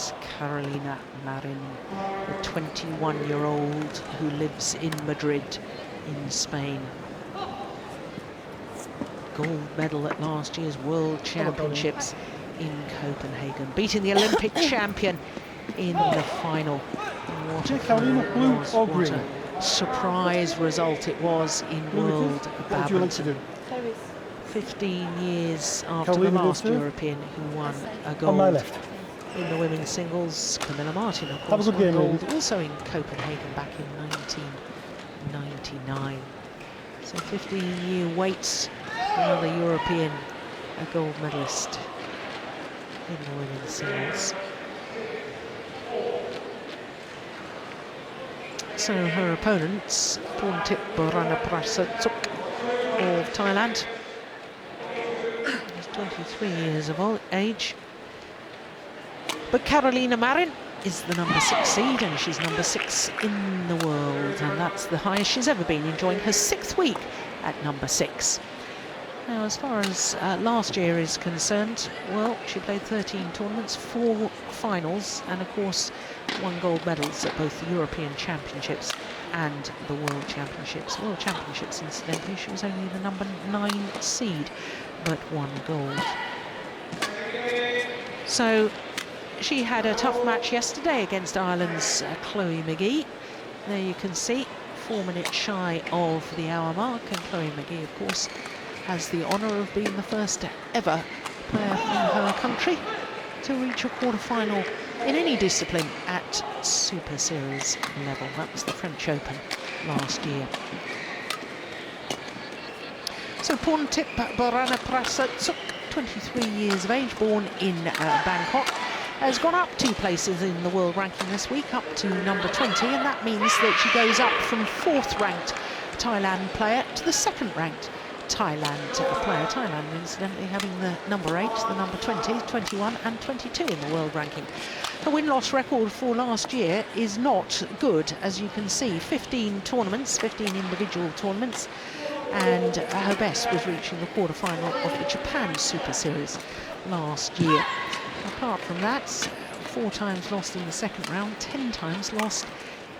is Carolina Marin, the 21-year-old who lives in Madrid in Spain. Gold medal at last year's World Championships in Copenhagen, beating the Olympic champion in the final. What a surprise result it was in World Badminton. 15 years after the last European who won a gold in the women's singles. Camilla Martin, of course, won gold also in Copenhagen back in 1999. So 15-year waits for another European, a gold medalist in the women's singles. So her opponents, Porntip Buranaprasertsuk of Thailand, he's 23 years of age. But Carolina Marin is the number 6 seed, and she's number 6 in the world, and that's the highest she's ever been, enjoying her 6th week at number 6. Now, as far as last year is concerned, well, she played 13 tournaments, 4 finals, and of course won gold medals at both the European Championships and the World Championships. World Championships, incidentally, she was only the number 9 seed, but won gold. So she had a tough match yesterday against Ireland's Chloe McGee. There you can see, 4 minutes shy of the hour mark, and Chloe McGee, of course, has the honour of being the first ever player from her country to reach a quarter-final in any discipline at Super Series level. That was the French Open last year. So Porntip Buranaprasertsuk, 23 years of age, born in Bangkok, has gone up 2 places in the world ranking this week, up to number 20, and that means that she goes up from 4th-ranked Thailand player to the 2nd-ranked Thailand player. Thailand, incidentally, having the number 8, the number 20, 21 and 22 in the world ranking. Her win-loss record for last year is not good, as you can see. 15 tournaments, 15 individual tournaments, and her best was reaching the quarter-final of the Japan Super Series last year. Apart from that, 4 times lost in the 2nd round, 10 times lost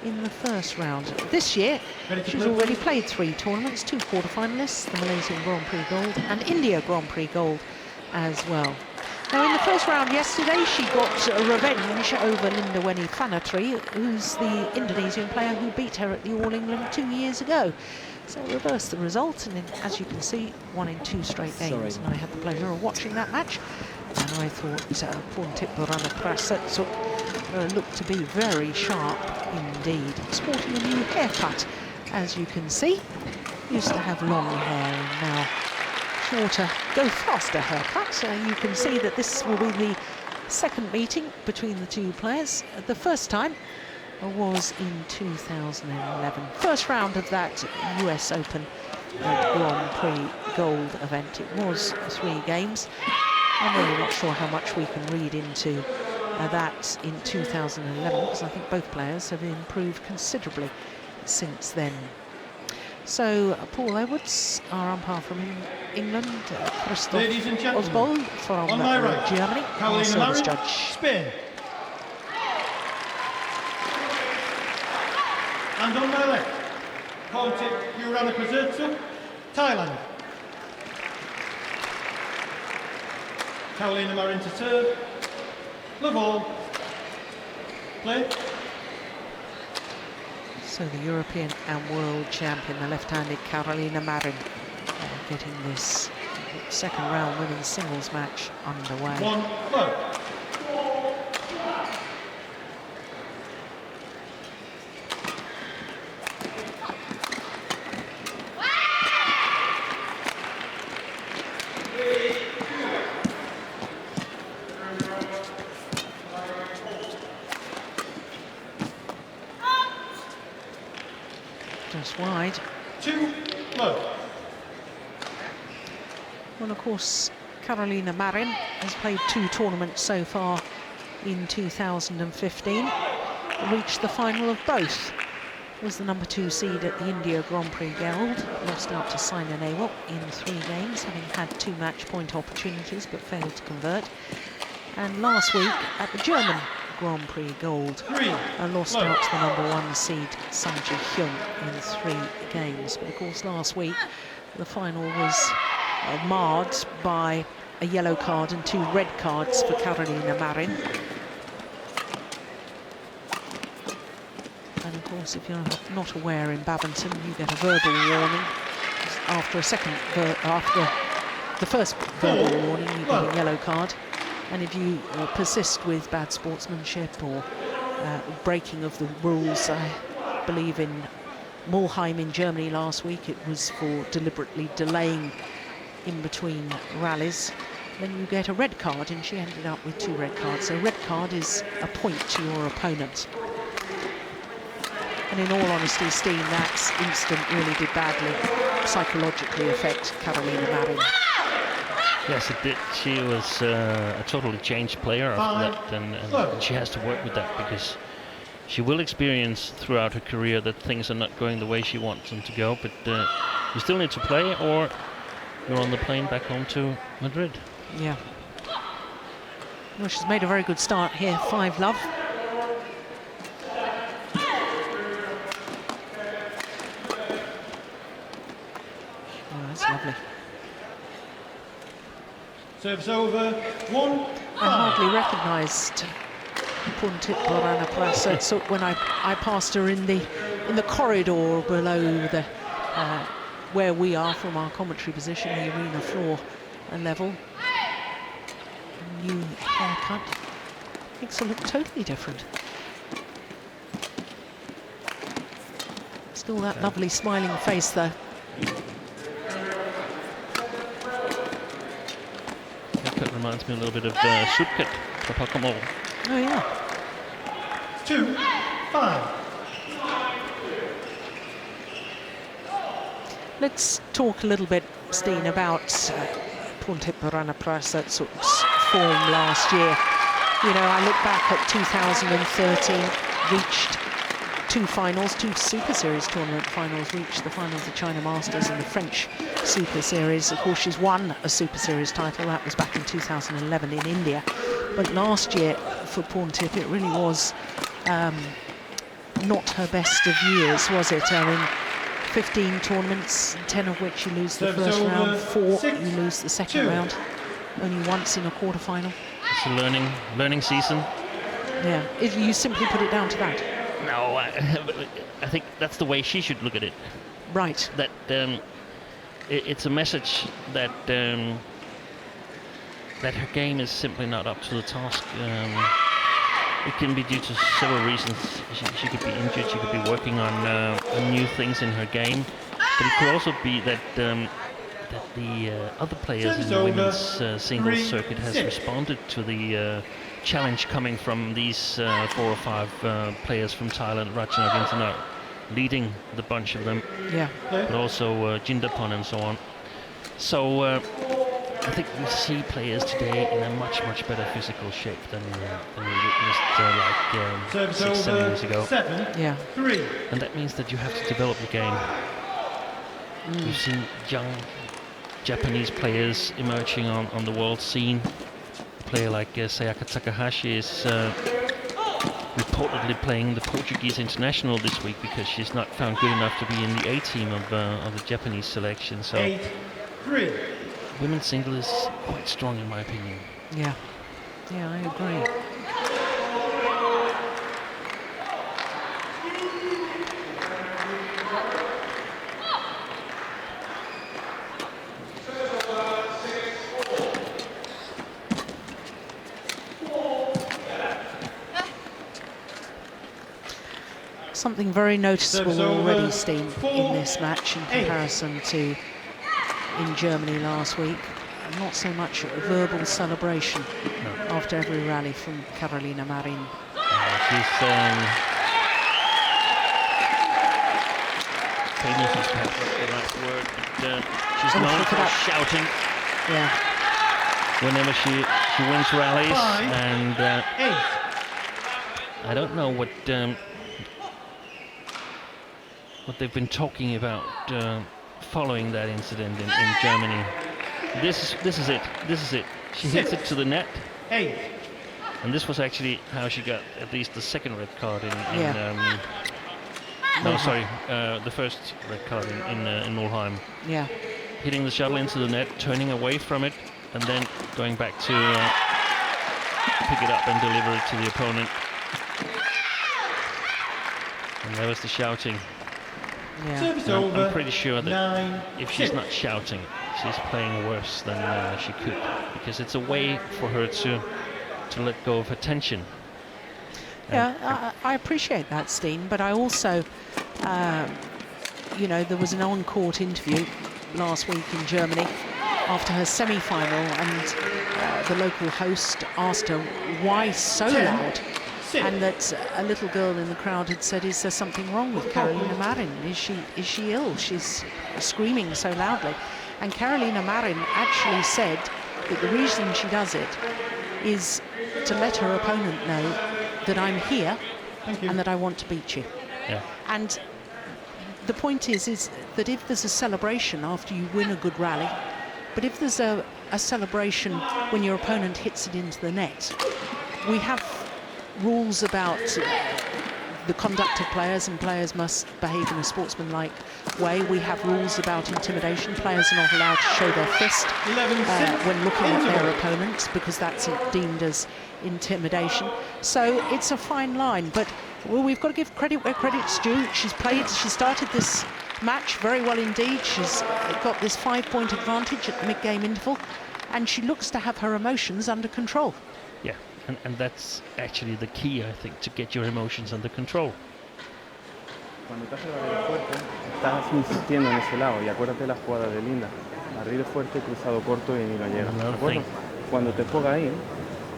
in the 1st round. This year, she's already played 3 tournaments, 2 quarter-finalists, the Malaysian Grand Prix Gold and India Grand Prix Gold as well. Now, in the 1st round yesterday, she got a revenge over Lindaweni Fanatri, who's the Indonesian player who beat her at the All England 2 years ago. So reversed the result, and then, as you can see, won in 2 straight games. And I had the pleasure of watching that match, and I thought Porntip Buranaprasertsuk looked to be very sharp indeed. Sporting a new haircut, as you can see. Used to have long hair, and now shorter, go faster haircut. You can see that this will be the 2nd meeting between the 2 players. The first time was in 2011. 1st round of that US Open Grand Prix Gold event. It was 3 games. I'm really not sure how much we can read into that in 2011, because I think both players have improved considerably since then. So Paul Edwards, our umpire from England, Christoph Osbold from Germany, our service judge. Spin. And on my left, Porntip Buranaprasertsuk, Thailand. Carolina Marin to serve. Love all. Play. So the European and world champion, the left-handed Carolina Marin, getting this 2nd round women's singles match underway. 1 low. Just wide. 2 low. Well, of course, Carolina Marin has played 2 tournaments so far in 2015. Reached the final of both. Was the number 2 seed at the India Grand Prix Gold. Lost out to Saina Nehwal in 3 games, having had 2 match point opportunities but failed to convert. And last week at the German Grand Prix gold, 3. and lost Love. out to the #1 seed Sang Ji-hyun in 3 games. But of course last week the final was marred by a yellow card and 2 red cards for Carolina Marin. And of course, if you're not aware, in badminton you get a verbal warning after after the first verbal warning you get a yellow card, and if you persist with bad sportsmanship or breaking of the rules, I believe in Mulheim in Germany last week it was for deliberately delaying in between rallies, then you get a red card, and she ended up with 2 red cards. So a red card is a point to your opponent. And in all honesty, Steen, that incident really did badly psychologically affect Carolina Marin. Yes, it did. She was a totally changed player after that, and she has to work with that, because she will experience throughout her career that things are not going the way she wants them to go, but you still need to play, or you're on the plane back home to Madrid. Yeah. Well, she's made a very good start here, 5-love. Oh, that's lovely. Serves over, 1. I hardly recognised Porntip Buranaprasertsuk when I passed her in the corridor below the where we are from our commentary position, the arena floor and level. New haircut makes her look totally different. Still that lovely smiling face though. Haircut reminds me a little bit of Sutket Papakamol. Oh yeah. 2, 5. Let's talk a little bit, Steen, about Porntip Buranaprasertsuk's form last year. You know, I look back at 2013, reached 2 finals, 2 Super Series tournament finals, reached the final of the China Masters and the French Super Series. Of course, she's won a Super Series title. That was back in 2011 in India. But last year for Porntip, it really was not her best of years, was it? I mean, 15 tournaments, 10 of which you lose the first round, 4 you lose the second round, only once in a quarter-final. It's a learning season. Yeah, you simply put it down to that. No, I think that's the way she should look at it. Right. That it's a message that that her game is simply not up to the task. It can be due to several reasons. She could be injured, she could be working on new things in her game, but it could also be that that the other players in the women's singles circuit has responded to the challenge coming from these 4 or 5 players from Thailand, Ratchanok Internat, leading the bunch of them, but also Jindapon and so on. So I think we see players today in a much better physical shape than we witnessed like 6-7 years ago. 7-3. And that means that you have to develop your game. We've seen young Japanese players emerging on the world scene. A player like Sayaka Takahashi is reportedly playing the Portuguese international this week because she's not found good enough to be in the A team of the Japanese selection. So 8-3. women's single is quite strong in my opinion. Yeah, I agree. Something very noticeable already, Steen, in this match in comparison to in Germany last week. Not so much verbal celebration after every rally from Carolina Marin. She's famous is perhaps not the right word, but she's known for shouting. Yeah. Whenever she wins rallies, 5, and 8. I don't know what they've been talking about following that incident in Germany. This is it. She hits it to the net. 8. And this was actually how she got at least the second red card in no, Mulheim. sorry, the first red card in Mulheim. Yeah. Hitting the shuttle into the net, turning away from it, and then going back to pick it up and deliver it to the opponent. And there was the shouting. Yeah. Service And over. I'm pretty sure that if she's 9-6. not shouting, she's playing worse than she could, because it's a way for her to let go of her tension. Yeah, I appreciate that, Steen, but I also, you know, there was an on-court interview last week in Germany after her semi-final, and the local host asked her why so 10, loud, 6. and that a little girl in the crowd had said, "Is there something wrong with Carolina Marin? Is she ill? She's screaming so loudly." And Carolina Marin actually said that the reason she does it is to let her opponent know that I'm here Thank you. and that I want to beat you. Yeah. And the point is that if there's a celebration after you win a good rally, but if there's a celebration when your opponent hits it into the net, we have rules about the conduct of players, and players must behave in a sportsmanlike way. We have rules about intimidation. Players are not allowed to show their fist 11-6. when looking at their Interval. opponents, because that's deemed as intimidation. So it's a fine line, but well, we've got to give credit where credit's due. She started this match very well indeed. She's got this 5-point advantage at the mid-game interval, and she looks to have her emotions under control. Yeah, and that's actually the key, I think, to get your emotions under control. Cuando te hace el barril fuerte, estás insistiendo en ese lado, y acuérdate la jugada de Linda. Barril fuerte, cruzado corto y ni lo llega. ¿De acuerdo? Cuando te ponga ahí,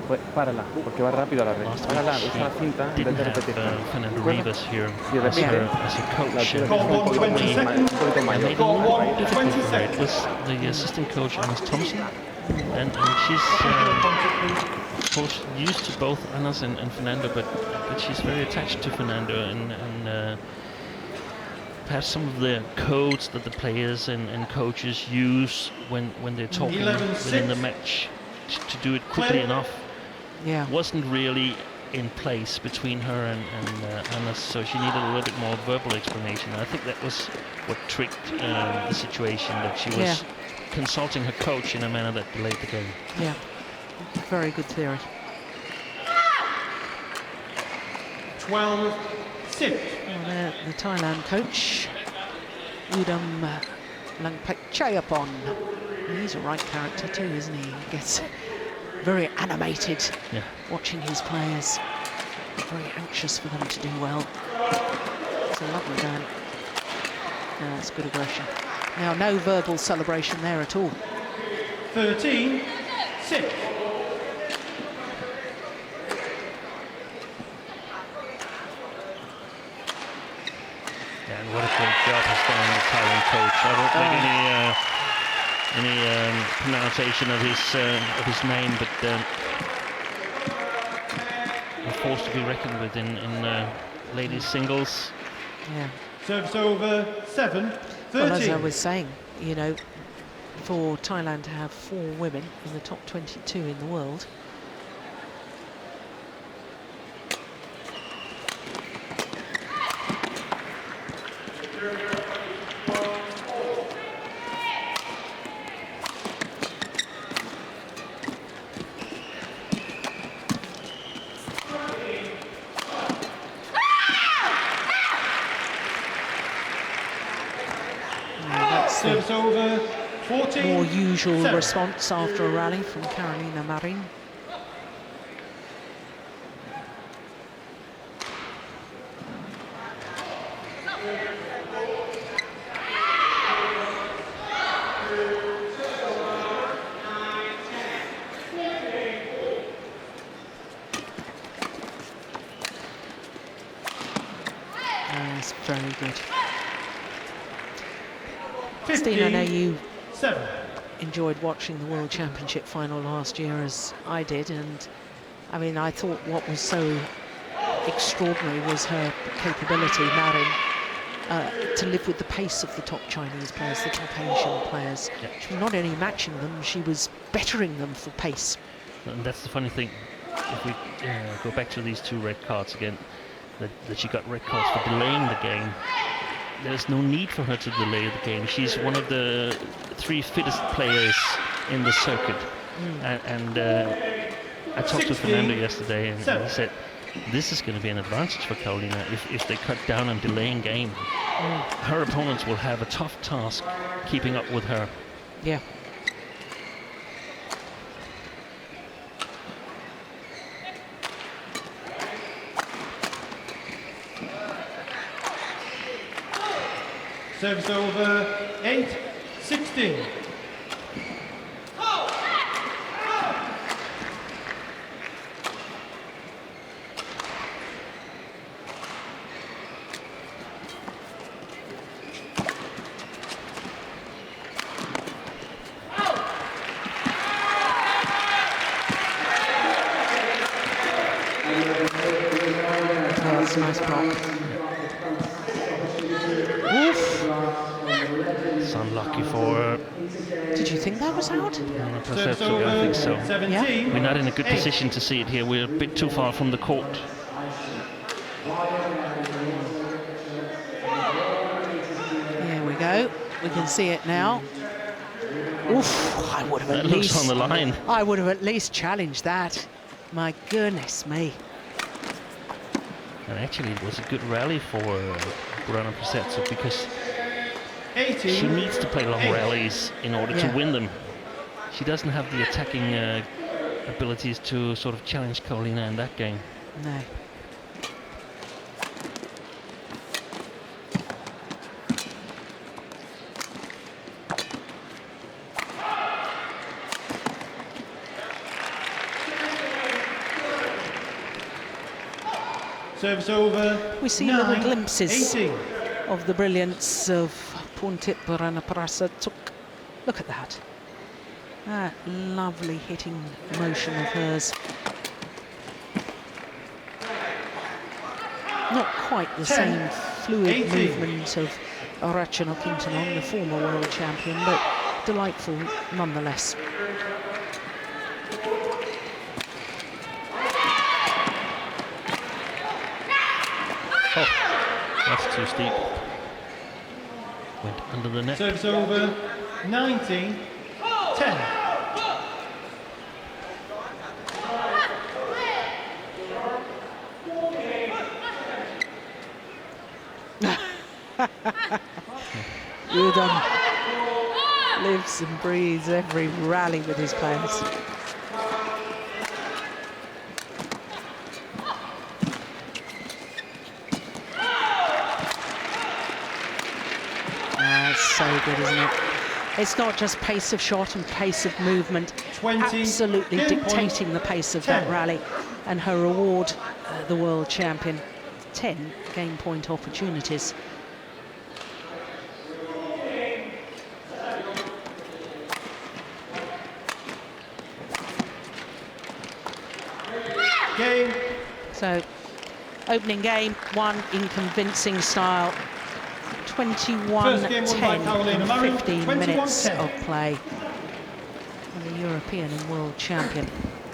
pues párala, porque va rápido a la red. Last Párala, week usa la cinta en didn't vez de have repetir. Fernando ¿De acuerdo? Rivas here Si as repite, a la coach. altura Got es un poquito 1:20 más- un poquito And mayor. made it Got more 1:20 difficult for her. It seconds. was the assistant coach, Anders Thompson, and she's of course used to both Anders and Fernando, but she's very attached to Fernando, and perhaps some of the codes that the players and coaches use when they're talking 11-6. within the match to do it quickly Clear. enough Yeah. wasn't really in place between her and Anders, so she needed a little bit more verbal explanation. I think that was what tricked the situation, that she was consulting her coach in a manner that delayed the game. Yeah. Very good theory. 12-6. Well, the Thailand coach, Udam Langpakchayapon. He's a right character too, isn't he? He gets very animated watching his players. Very anxious for them to do well. It's a lovely man. Yeah, that's good aggression. Now, no verbal celebration there at all. 13-6. And what a great job has done the Thailand coach. I won't make any pronunciation of his name, but a force to be reckoned with in ladies singles. Yeah. Serves over 7-13. Well, as I was saying, you know, for Thailand to have 4 women in the top 22 in the world. Serves over 14. More usual 7. response after a rally from Carolina Marin. That's very good. 15, I know you 7. enjoyed watching the World Championship final last year, as I did, and I mean, I thought what was so extraordinary was her capability, Marin, to live with the pace of the top Chinese players, the top Asian players. Yeah. She was not only matching them, she was bettering them for pace. And that's the funny thing. if we go back to these 2 red cards again, that she got red cards for delaying the game. There's no need for her to delay the game. She's one of the 3 fittest players in the circuit. And I talked to Fernando yesterday, and he said this is going to be an advantage for Carolina if they cut down on delaying game. Her opponents will have a tough task keeping up with her. Yeah. Service over 8-16. That's a nice block. Oof. It's unlucky for Did you think that was out? Buranaprasertsuk, I think so. 17. We're not in a good position to see it here. We're a bit too far from the court. Here we go. We can see it now. Oof, I would have That at looks least on the line. I would have at least challenged that. My goodness me. And actually, it was a good rally for Buranaprasertsuk because 18. she needs to play long rallies in order to win them. She doesn't have the attacking abilities to sort of challenge Carolina in that game. No. Service over. We see little 9, glimpses 18. of the brilliance of Porntip Buranaprasertsuk. Look at that. That lovely hitting motion of hers. Not quite the 10, same fluid 18. movement of R16, the former world champion, but delightful nonetheless. Oh, that's too steep. Went under the net. Service over 19-10. Udon lives and breathes every rally with his players. That's so good, isn't it? It's not just pace of shot and pace of movement, 20, absolutely game dictating point, the pace of 10. that rally. And her reward, the world champion, 10 game point opportunities. Game. So, opening game, won in convincing style. 21-10 in Marin, 15 minutes 21-10. of play. And the European and world champion,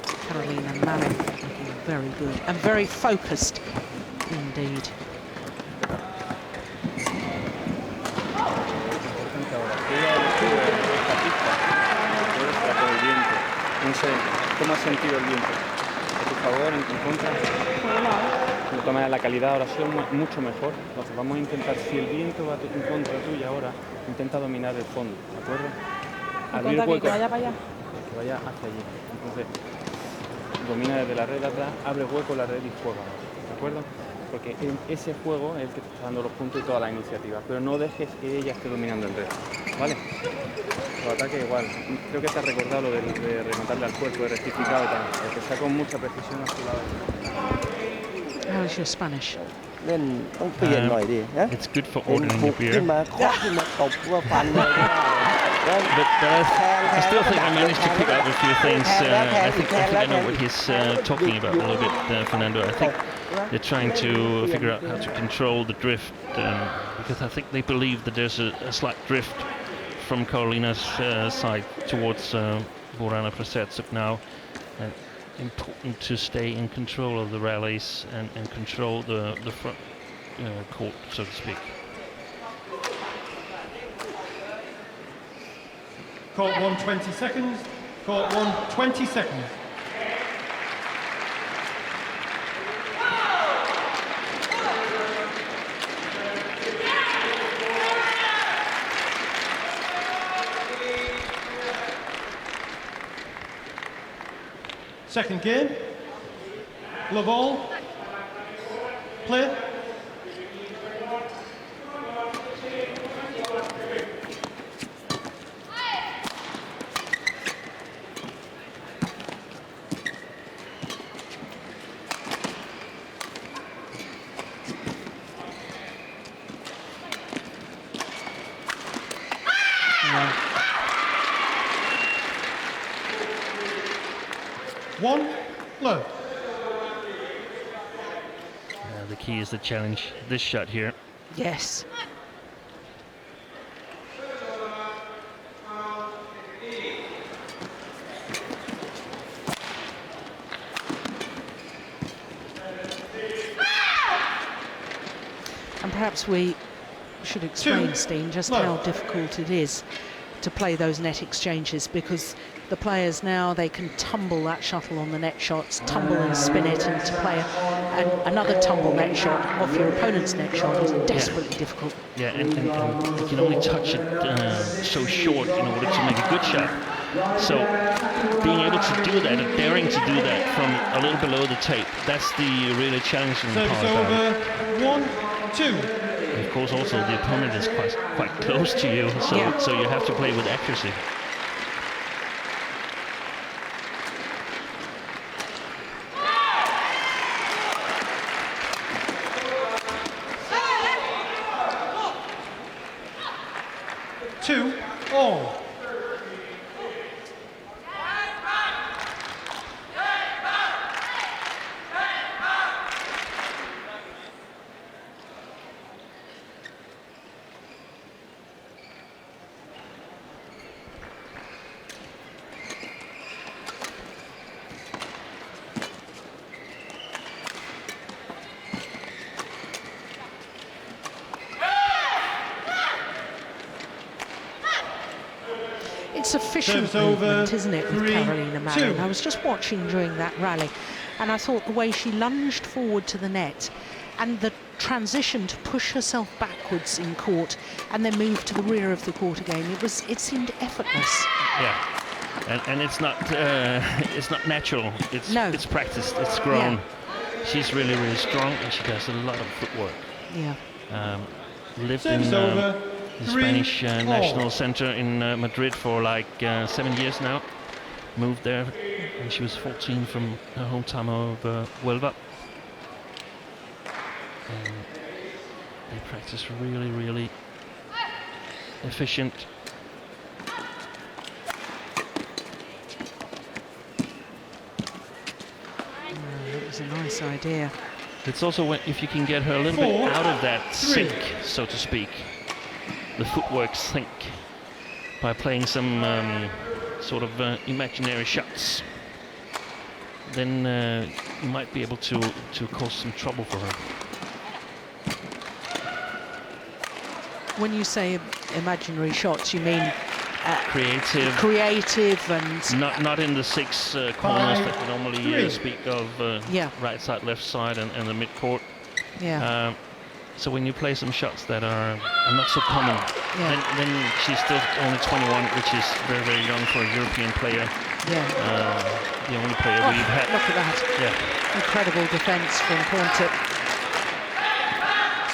Carolina Marin, looking very good and very focused indeed. No sé, ¿cómo has sentido el viento? ¿A tu favor, en tu contra? De todas maneras, la calidad ahora ha sido mucho mejor. Entonces vamos a intentar, si el viento va en contra tuya ahora, intenta dominar el fondo, ¿de acuerdo? Abrir hueco. Que vaya para allá. Que vaya hacia allí. Entonces, domina desde la red atrás, abre hueco la red y juega, ¿de acuerdo? Porque ese juego es el que te está dando los puntos y toda la iniciativa, pero no dejes que ella esté dominando el red, ¿vale? Los ataques igual, creo que te has recordado lo de rematarle al cuerpo, de rectificado y tal, el que sea con mucha precisión a su lado. How is your Spanish? เล่นต้องเปลี่ยนหน่อยดินะ It's good for เล่น ordering บุ your กขึ้น beer. มาเคาะขึ้นมาตบว่าฟันเลย But I still think I managed to pick up a few things. I think I know what he's talking about a little bit, Fernando. I think they're trying to figure out how to control the drift, because I think they believe that there's a slight drift from Carolina's side towards Buranaprasertsuk now. important to stay in control of the rallies and control the front court, so to speak. Court 1, 20 seconds. Court 1, 20 seconds. Second game. Love all. Play. One, low. The key is to challenge this shot here. Yes. And perhaps we should explain, Steen, just how difficult it is to play those net exchanges, because the players now, they can tumble that shuttle on the net shots, tumble and spin it, and to play another tumble net shot off your opponent's net shot is desperately difficult. Yeah, and you can only touch it so short in order to make a good shot. So being able to do that and daring to do that from a little below the tape, that's the really challenging part. Service over. 1, 2. And of course, also the opponent is quite close to you, so you have to play with accuracy. Two, all. It's efficient movement, isn't it, with Carolina Marin? I was just watching during that rally, and I thought the way she lunged forward to the net and the transition to push herself backwards in court and then move to the rear of the court again, it seemed effortless. Yeah, and it's not natural. It's practiced. It's grown. Yeah. She's really strong, and she does a lot of footwork. Yeah. Lived in the Spanish National Center in Madrid for like 7 years now. Moved there when she was 14 from her hometown of Huelva. And they practice really efficient. That was a nice idea. It's also if you can get her a little bit out of that sink, so to speak. The footwork sink by playing some sort of imaginary shots, then you might be able to cause some trouble for her. When you say imaginary shots, you mean creative and not in the six corners that we normally speak of, right side, left side, and the mid court. Yeah. So when you play some shots that are not so common, then she's still only 21, which is very young for a European player. Yeah. The only player we've had. Look at that. Yeah. Incredible defence from Porntip.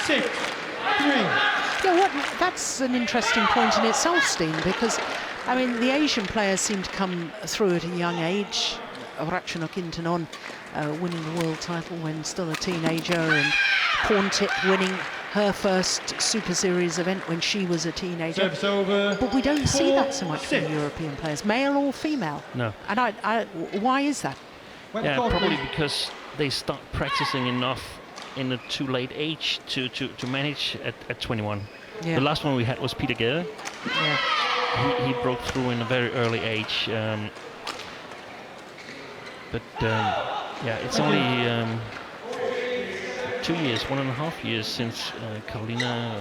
6-3. Yeah, that's an interesting point in itself, Steen, because, I mean, the Asian players seem to come through at a young age. R16 Intanon winning the world title when still a teenager, and Porntip winning her first Super Series event when she was a teenager. Service over. But we don't see that so much 6. from European players, male or female. No. And why is that? Yeah, probably because they start practicing enough in a too late age to manage at 21. Yeah. The last one we had was Peter Gere. Yeah. He broke through in a very early age. But yeah, it's only 2 years, 1.5 years since Carolina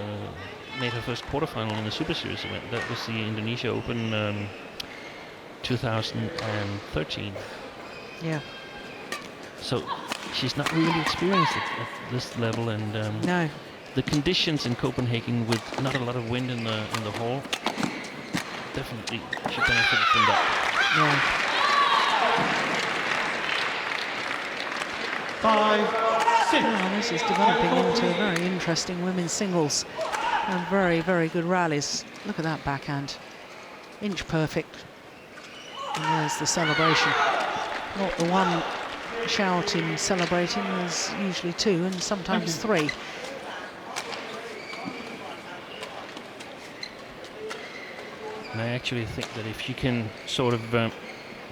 made her first quarterfinal in the Super Series event. That was the Indonesia Open 2013. Yeah. So she's not really experienced at this level, and No. the conditions in Copenhagen with not a lot of wind in the hall, definitely she benefited from that. Yeah. 5, 6. Well, this is developing into a very interesting women's singles, and very, very good rallies. Look at that backhand, inch perfect. And there's the celebration. Not the one shout in celebrating, there's usually two and sometimes three. And I actually think that if you can sort of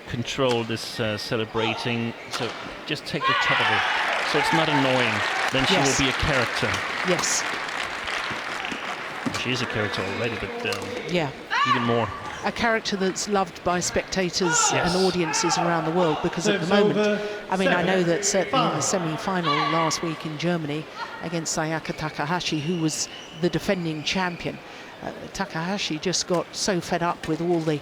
control this celebrating, so just take the top of it, so it's not annoying, then she will be a character. Yes. She is a character already, but Yeah. even more. A character that's loved by spectators Yes. and audiences around the world, because at the Serves moment, over, I mean, I know that certainly in the 7-5. semi-final last week in Germany against Sayaka Takahashi, who was the defending champion, Takahashi just got so fed up with all the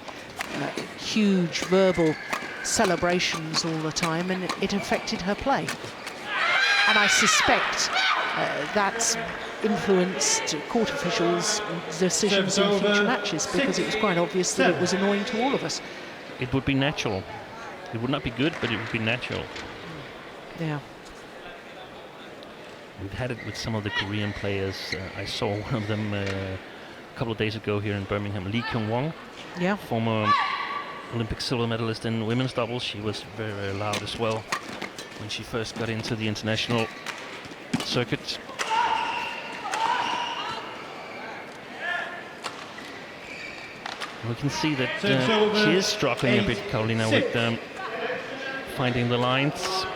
huge verbal celebrations all the time, and it affected her play. And I suspect that's influenced court officials' decisions in future matches, because it was quite obvious that it was annoying to all of us. It would be natural. It would not be good, but it would be natural. Yeah. We've had it with some of the Korean players. I saw one of them a couple of days ago here in Birmingham, Lee Kyung-won, Yeah. former Olympic silver medalist in women's doubles. She was very, very loud as well when she first got into the international circuit. We can see that she is struggling a bit, Carolina, with finding the lines.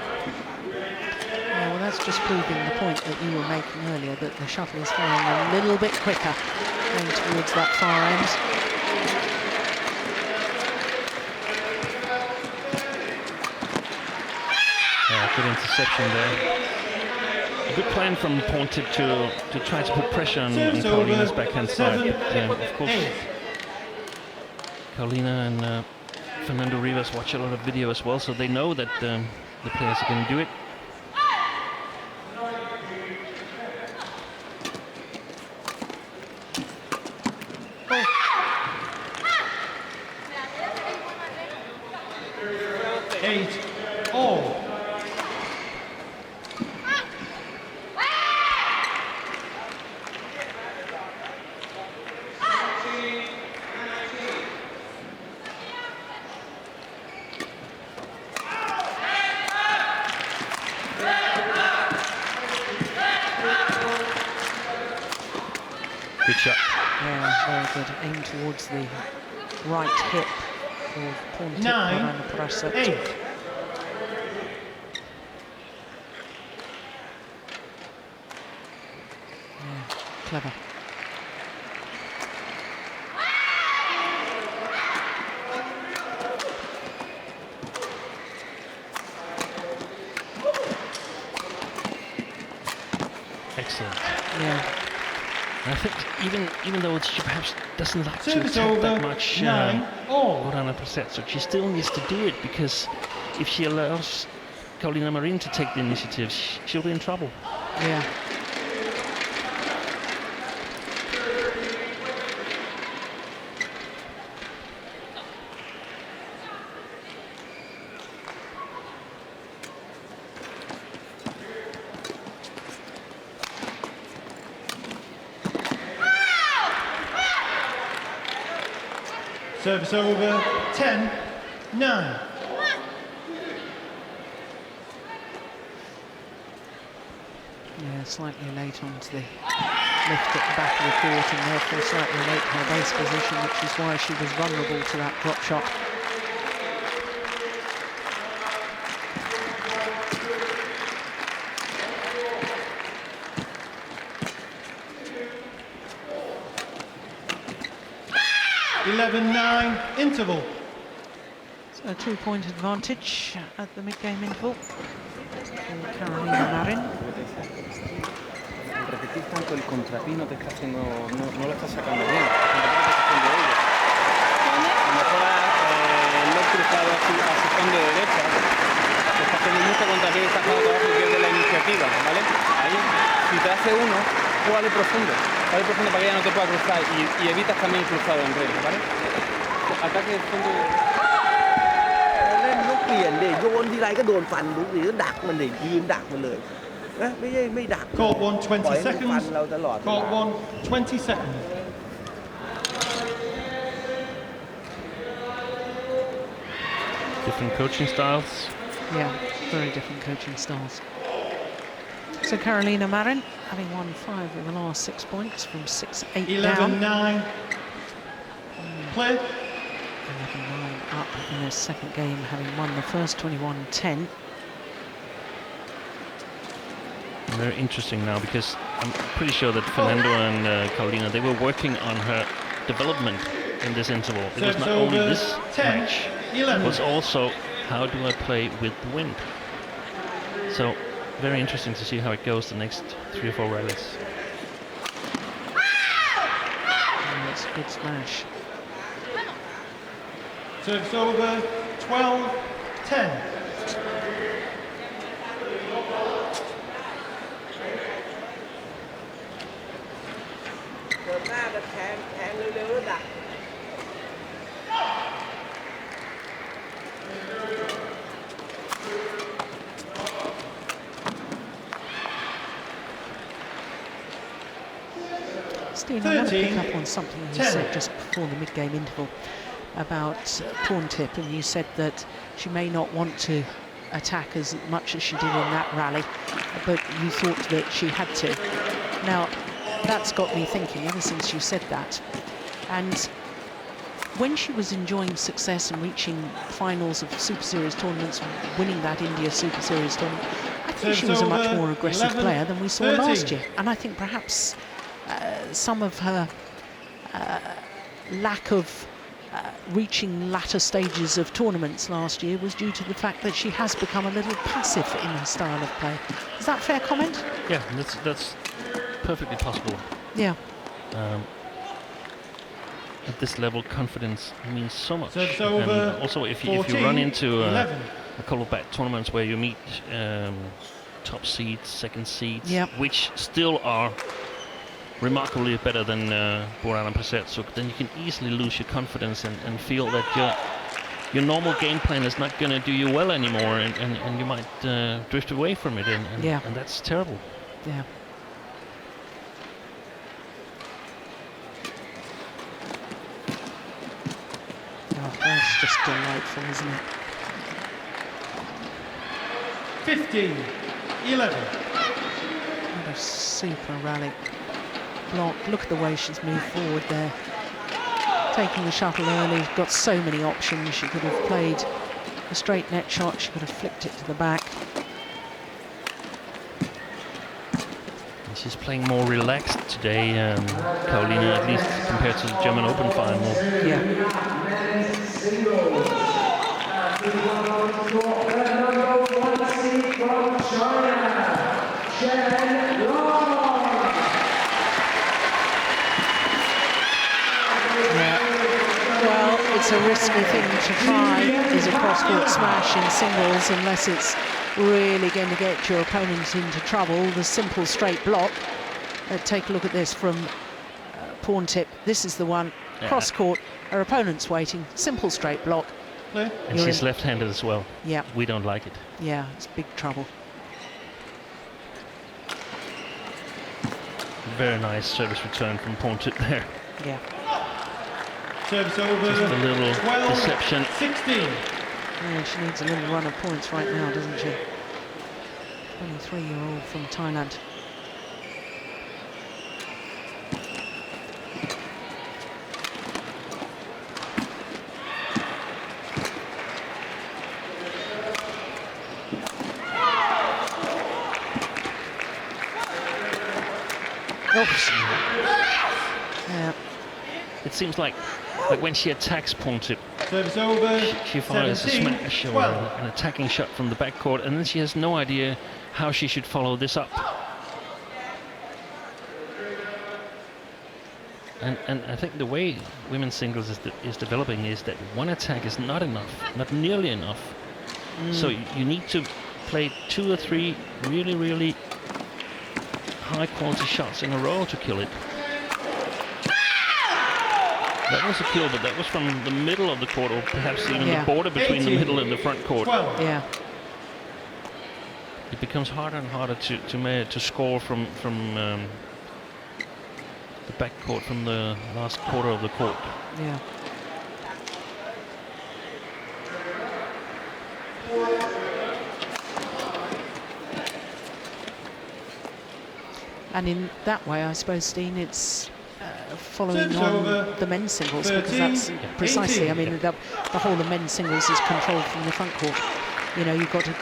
Yeah, well, that's just proving the point that you were making earlier, that the shuttle is flying a little bit quicker going towards that far end. Good interception there. A good plan from Porntip to try to put pressure on Carolina's backhand side. But, of course, Carolina and Fernando Rivas watch a lot of video as well, so they know that the players are going to do it. Good shot. Yeah, very good. Aim towards the right hip of Porntip 9, 8. Yeah, clever. Excellent. Yeah. I think even though she perhaps doesn't like to Service attack over, that much, 9-all. Buranaprasertsuk, she still needs to do it, because if she allows Carolina Marin to take the initiative, she'll be in trouble. Yeah. Service over, 10-9. Yeah, slightly late onto the lift at the back of the court, and therefore slightly late in her base position, which is why she was vulnerable to that drop shot. Eleven, 9, interval. A 2-point advantage at the mid-game interval for Carolina Marin. Al repetir tanto el contrapino te está haciendo, no lo está sacando bien. Mejora el lock cruzado a su fondo de derecha. Está haciendo mucho contrapié y está haciendo trabajo y pierde la iniciativa, ¿vale? Ahí, si te hace uno, juégale profundo para que ella no te pueda cruzar y evitas también el cruzado en red, ¿vale? Ataque de fondo. เล่นลูกเปลี่ยนดิโยนทีไรก็โดนฟันทุกทีก็ดักมันดิยืนดักมันเลยนะไม่ใช่ไม่ดัก Court 1, ปล่อย 20 ให้มันฟัน seconds. เราตลอด Court 1, 20 seconds. Different coaching styles. Yeah, very different coaching styles. So Carolina Marin, having won 5 of the last 6 points from 6-8 down. 11-9. Play. 11-9 up in their second game, having won the first 21-10. Very interesting now, because I'm pretty sure that Fernando and Carolina, they were working on her development in this interval. It was not only this 10, match, 11. it was also how do I play with the wind. So very interesting to see how it goes the next 3 or 4 rallies. And it's a good smash. Serves over 12-10. เดินหน้าก็แทงเร็วๆดัก Steve, I want to pick up on something you said just before the mid-game interval about Porntip, and you said that she may not want to attack as much as she did in that rally, but you thought that she had to. Now, that's got me thinking ever since you said that. And when she was enjoying success and reaching finals of Super Series tournaments, winning that India Super Series tournament, I think she was a much more aggressive player than we saw last year. And I think perhaps some of her lack of reaching latter stages of tournaments last year was due to the fact that she has become a little passive in her style of play. Is that a fair comment? Yeah, that's perfectly possible. Yeah. At this level, confidence means so much. Serves And over also, if you 14, run into a 11. couple of bad tournaments where you meet top seeds, second seeds, Yep. which still are remarkably better than Buranaprasertsuk, then you can easily lose your confidence and feel that your normal game plan is not going to do you well anymore, and you might drift away from it, and that's terrible. Yeah. Oh, that's just delightful, isn't it? 15-11. What a super rally. Block. Look at the way she's moved forward there. Taking the shuttle early, got so many options. She could have played a straight net shot, she could have flicked it to the back. And she's playing more relaxed today, Carolina, at least compared to the German Open final. Yeah. Well, it's a risky thing to try is a cross-court smash in singles unless it's really going to get your opponent into trouble. The simple straight block. Take a look at this from Porntip. This is the one. Cross-court. Her opponent's waiting. Simple straight block. And she's left-handed as well. Yeah. We don't like it. Yeah, it's big trouble. Very nice service return from Porntip there. Yeah. Serves over Just a little 12, deception. 16. Yeah, she needs a little run of points right now, doesn't she? 23-year-old from Thailand. Oops. Yeah. It seems like when she attacks Porntip, Service over. She follows a 17, smash or 12. an attacking shot from the backcourt, and then she has no idea how she should follow this up. And I think the way women's singles is developing is that one attack is not enough, not nearly enough. So you need to play 2 or 3 really, really high quality shots in a row to kill it. That was a kill, but that was from the middle of the court, or perhaps even the border between 18, the middle and the front court. 12. Yeah. It becomes harder and harder to score from the back court, from the last quarter of the court. Yeah. And in that way, I suppose, Dean, it's following Service on over. the men's singles, 13, because that's precisely, 18. I mean, the whole of men's singles is controlled from the front court. You know, you've got to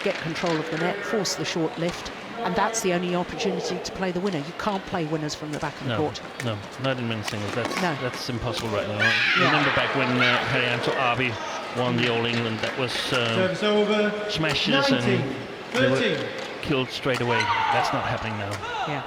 get control of the net, force the short lift, and that's the only opportunity to play the winner. You can't play winners from the back of the court. No, not in men's singles. No. That's impossible right now. Yeah. Remember back when Haryanto Abi won the All England, that was Service over. smashes 19, and they were 13. killed straight away. That's not happening now. Yeah.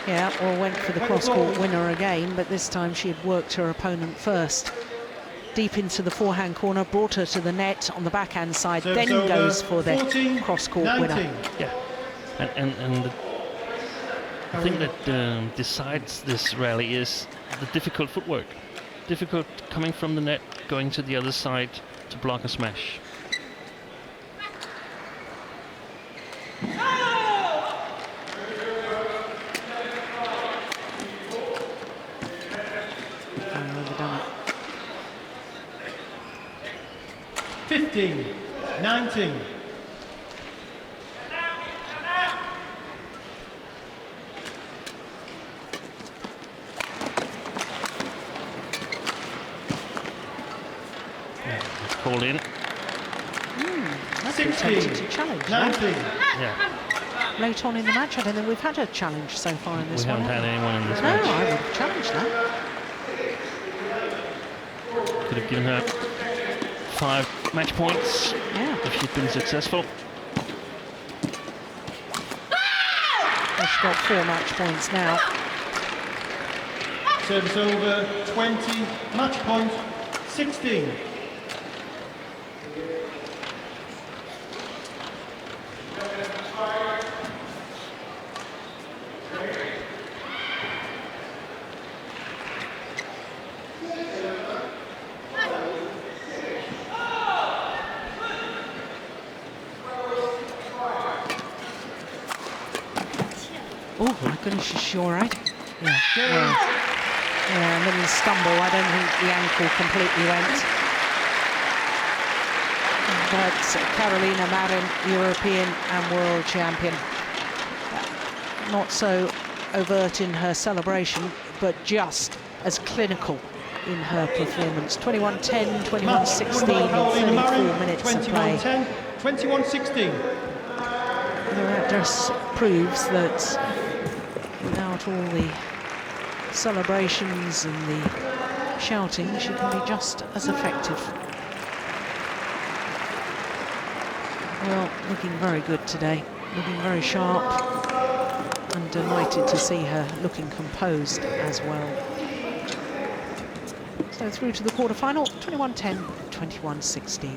Yeah, or went for the cross-court winner again, but this time she had worked her opponent first. Deep into the forehand corner, brought her to the net on the backhand side, Service then over, goes for the 14, cross-court 19. winner. Yeah, and the thing that decides this rally is the difficult footwork. Difficult coming from the net, going to the other side to block a smash. Overdone it. 15, 19. It's called in. That's been 16, tempted to challenge that. 19. Yeah, Late on in the match, I don't think we've had a challenge so far in this we one. haven't had anyone in this No, match. I would have challenged that. Could have given her 5 match points Yeah. if she'd been successful. Well, she's got 4 match points now. Service over. 20. Match point. 16. Oh my goodness, is she all right? Yeah. Well, yeah, a little stumble. I don't think the ankle completely went. But Carolina Marin, European and world champion. Not so overt in her celebration, but just as clinical in her performance. 21-10, 21-16 in 34 minutes of play. 21-10, 21-16. That just proves that without all the celebrations and the shouting, she can be just as effective. Well, looking very good today, looking very sharp, and delighted to see her looking composed as well. So through to the quarterfinal, 21-10, 21-16.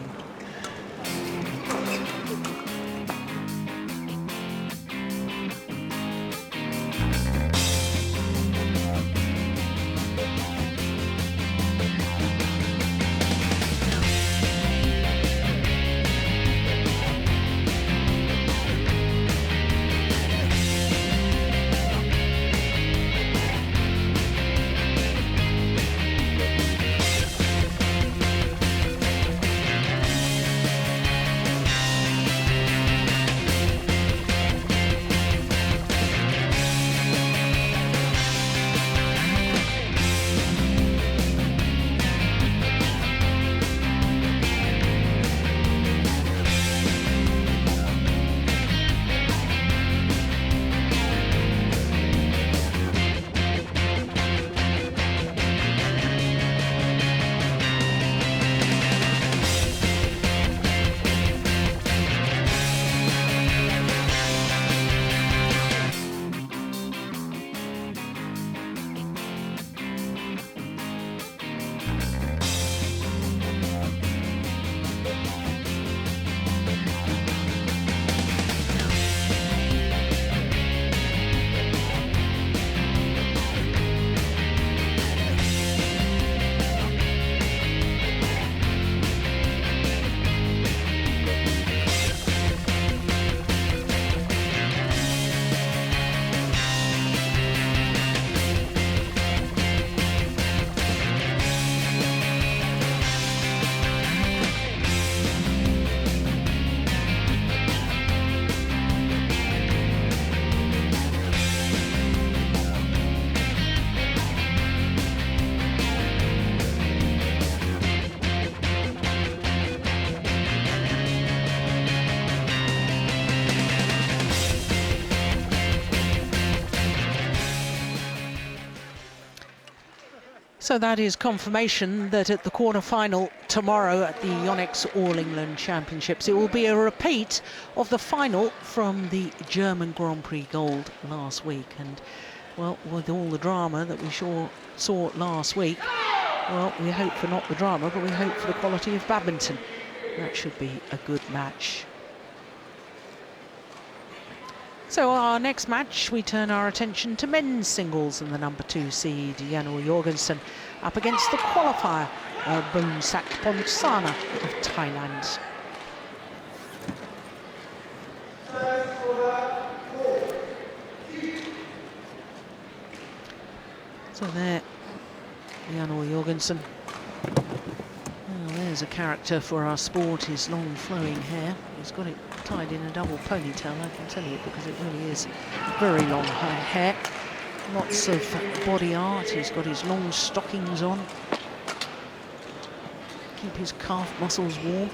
So that is confirmation that at the quarter-final tomorrow at the Yonex All England Championships, it will be a repeat of the final from the German Grand Prix Gold last week. And, well, with all the drama that we saw last week, well, we hope for not the drama, but we hope for the quality of badminton. That should be a good match. So our next match, we turn our attention to men's singles, and the number 2 seed, Janul Jorgensen, up against the qualifier, Boonsak Ponsana of Thailand. So there, Janul Jorgensen. Well, there's a character for our sport, his long flowing hair. He's got it tied in a double ponytail, I can tell you, because it really is very long hair. Lots of body art. He's got his long stockings on. Keep his calf muscles warm.